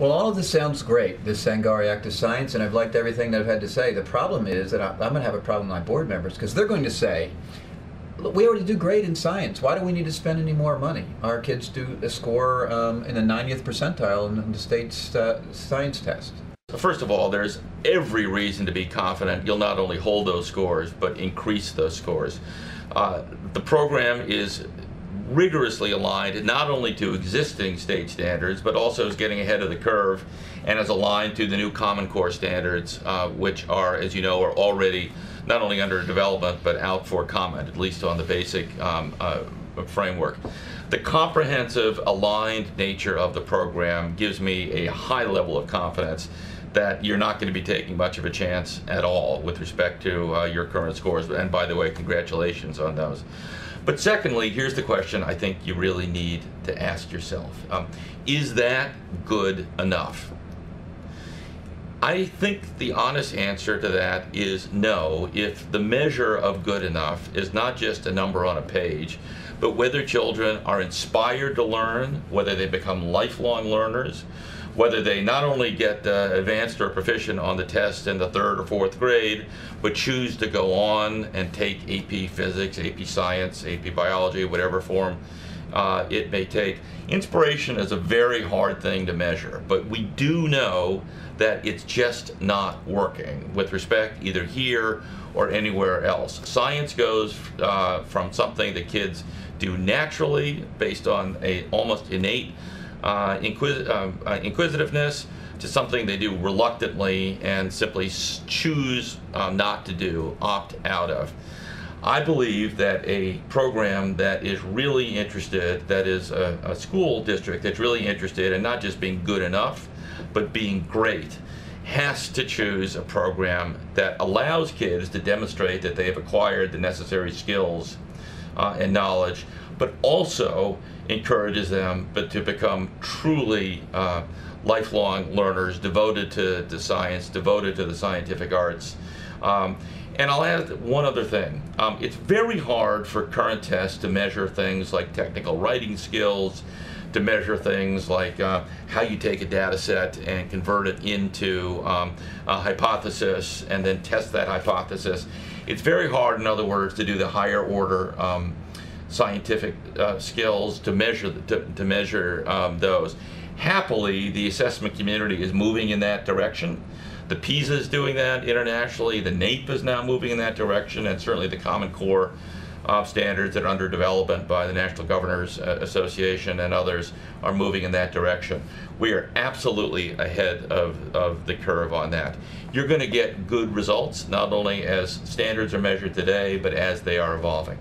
Well, all of this sounds great, this Sangari Act of Science, and I've liked everything that I've had to say. The problem is that I'm going to have a problem with my board members because they're going to say, "Look, we already do great in science. Why do we need to spend any more money? Our kids do a score in the 90th percentile in the state's science test." First of all, there's every reason to be confident you'll not only hold those scores, but increase those scores. The program is rigorously aligned not only to existing state standards, but also is getting ahead of the curve and is aligned to the new Common Core standards, which are, as you know, are already not only under development, but out for comment, at least on the basic framework. The comprehensive, aligned nature of the program gives me a high level of confidence that you're not going to be taking much of a chance at all with respect to your current scores. And by the way, congratulations on those. But secondly, here's the question I think you really need to ask yourself. Is that good enough? I think the honest answer to that is no, if the measure of good enough is not just a number on a page, but whether children are inspired to learn, whether they become lifelong learners, whether they not only get advanced or proficient on the test in the 3rd or 4th grade, but choose to go on and take AP Physics, AP Science, AP Biology, whatever form it may take. Inspiration is a very hard thing to measure, but we do know that it's just not working with respect either here or anywhere else. Science goes from something that kids do naturally based on a almost innate inquisitiveness to something they do reluctantly and simply choose not to do, opt out of. I believe that a program that is really interested, that is a school district that's really interested in not just being good enough, but being great, has to choose a program that allows kids to demonstrate that they have acquired the necessary skills and knowledge, but also encourages them to become truly lifelong learners, devoted to science, devoted to the scientific arts. And I'll add one other thing. It's very hard for current tests to measure things like technical writing skills, to measure things like how you take a data set and convert it into a hypothesis and then test that hypothesis. It's very hard, in other words, to do the higher order scientific skills to measure those. Happily, the assessment community is moving in that direction. The PISA is doing that internationally. The NAEP is now moving in that direction, and certainly the Common Core standards that are under development by the National Governors Association and others are moving in that direction. We are absolutely ahead of the curve on that. You're going to get good results, not only as standards are measured today, but as they are evolving.